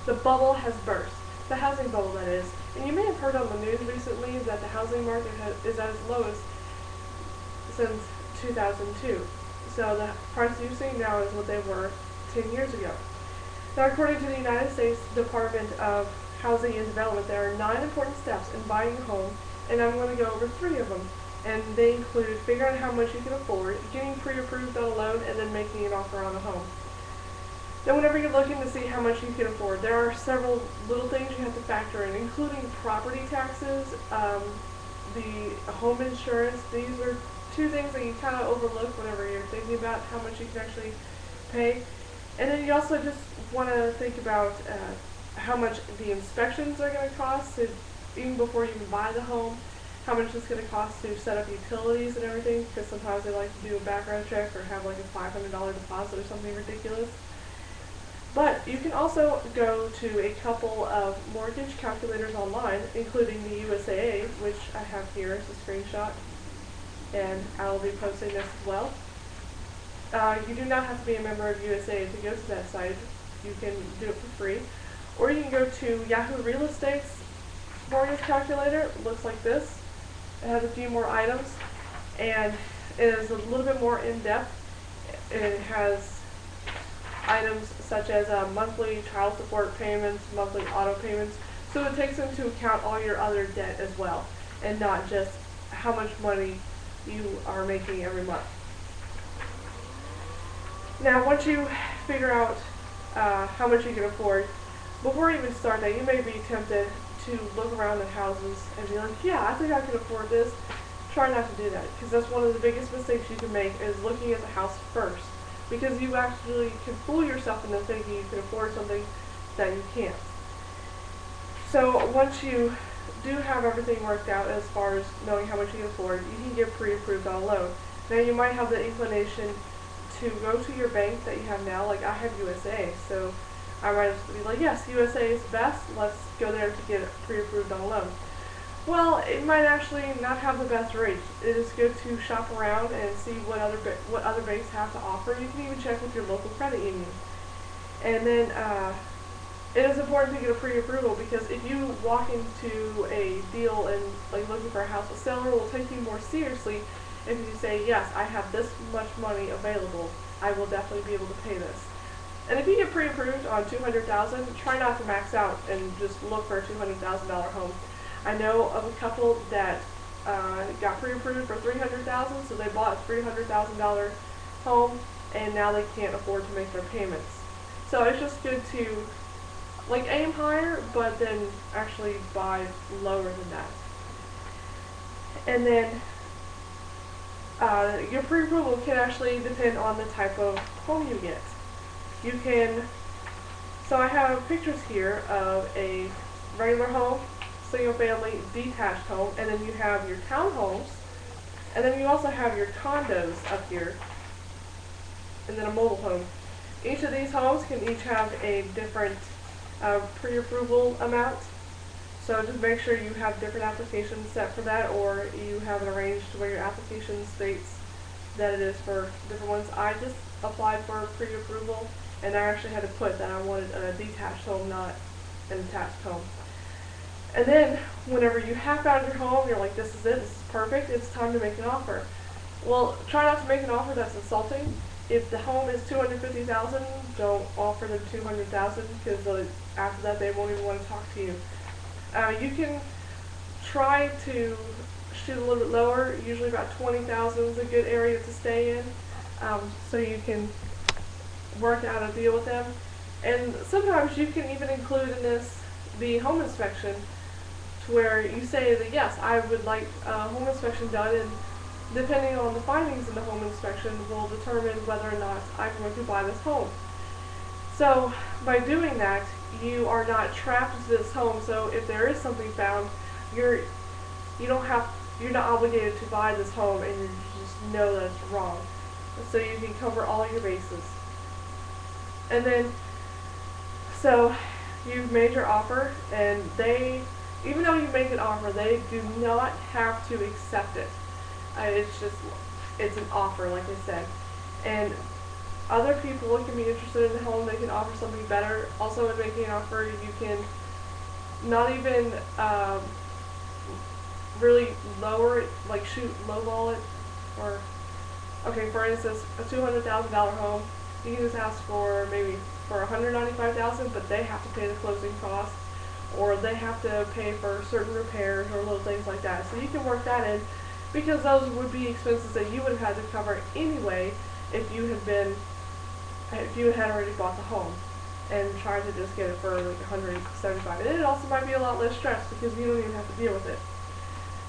The bubble has burst. The housing bubble, that is. And you may have heard on the news recently that the housing market is at its lowest since 2002. So the prices you're seeing now is what they were 10 years ago. Now, according to the United States Department of Housing and Development, there are 9 important steps in buying a home, and I'm going to go over 3 of them. And they include figuring out how much you can afford, getting pre-approved on a loan, and then making an offer on a home. Now, whenever you're looking to see how much you can afford, there are several little things you have to factor in, including property taxes, the home insurance. These are 2 things that you kind of overlook whenever you're thinking about how much you can actually pay. And then you also just want to think about how much the inspections are going to cost, so even before you even buy the home, how much it's going to cost to set up utilities and everything, because sometimes they like to do a background check or have like a $500 deposit or something ridiculous. But you can also go to a couple of mortgage calculators online, including the USAA, which I have here as a screenshot, and I'll be posting this as well. You do not have to be a member of USAA to go to that site. You can do it for free. Or you can go to Yahoo Real Estate's mortgage calculator. It looks like this. It has a few more items, and it is a little bit more in-depth. It has items such as monthly child support payments, monthly auto payments, so it takes into account all your other debt as well, and not just how much money you are making every month. Now, once you figure out how much you can afford, before you even start that, you may be tempted to look around at houses and be like, yeah, I think I can afford this. Try not to do that, because that's one of the biggest mistakes you can make, is looking at the house first, because you actually can fool yourself into thinking you can afford something that you can't. So once you do have everything worked out as far as knowing how much you can afford, you can get pre-approved on a loan. Now, you might have the inclination to go to your bank that you have now. Like, I have USA, so I might be like, yes, USA is the best, let's go there to get it pre-approved on a loan. Well, it might actually not have the best rates. It is good to shop around and see what other banks have to offer. You can even check with your local credit union. And then it is important to get a pre-approval, because if you walk into a deal and like looking for a house, a seller will take you more seriously if you say, yes, I have this much money available, I will definitely be able to pay this. And if you get pre-approved on $200,000, try not to max out and just look for a $200,000 home. I know of a couple that got pre-approved for $300,000, so they bought a $300,000 home, and now they can't afford to make their payments. So it's just good to like aim higher, but then actually buy lower than that. And then your pre-approval can actually depend on the type of home you get. You can, so I have pictures here of a regular home, single family, detached home, and then you have your townhomes, and then you also have your condos up here, and then a mobile home. Each of these homes can each have a different pre-approval amount, so just make sure you have different applications set for that, or you have it arranged where your application states that it is for different ones. I just applied for pre-approval, and I actually had to put that I wanted a detached home, not an attached home. And then, whenever you have found your home, you're like, this is it, this is perfect, it's time to make an offer. Well, try not to make an offer that's insulting. If the home is $250,000, don't offer them $200,000, because after that they won't even want to talk to you. You can try to shoot a little bit lower. Usually about $20,000 is a good area to stay in, so you can work out a deal with them. And sometimes you can even include in this the home inspection, to where you say that, yes, I would like a home inspection done, and depending on the findings in the home inspection will determine whether or not I'm going to buy this home. So by doing that, you are not trapped into this home. So if there is something found, you're not obligated to buy this home, and you just know that it's wrong. So you can cover all your bases. And then, so you've made your offer, and even though you make an offer, they do not have to accept it. It's an offer, like I said. And Other people can be interested in the home, they can offer something better. Also in making an offer, you can not even really lower it, like lowball it, or, okay, for instance, a $200,000 home, you can just ask for maybe for $195,000, but they have to pay the closing costs, or they have to pay for certain repairs or little things like that. So you can work that in, because those would be expenses that you would have had to cover anyway if you had already bought the home and tried to just get it for like $175. And it also might be a lot less stress because you don't even have to deal with it.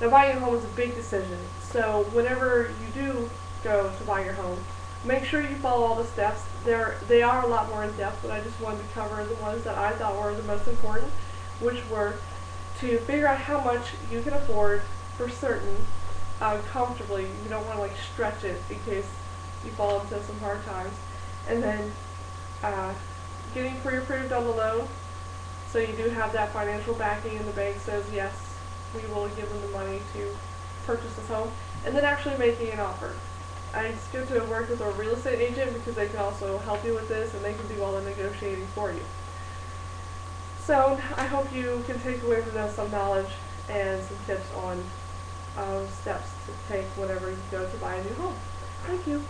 Now, buying a home is a big decision, so whenever you do go to buy your home, make sure you follow all the steps. They are a lot more in depth, but I just wanted to cover the ones that I thought were the most important, which were to figure out how much you can afford for certain, comfortably. You don't want to like stretch it in case you fall into some hard times. And then getting pre-approved on the loan, so you do have that financial backing and the bank says yes, we will give them the money to purchase this home. And then actually making an offer. It's good to work with a real estate agent because they can also help you with this and they can do all the negotiating for you. So I hope you can take away from this some knowledge and some tips on steps to take whenever you go to buy a new home. Thank you.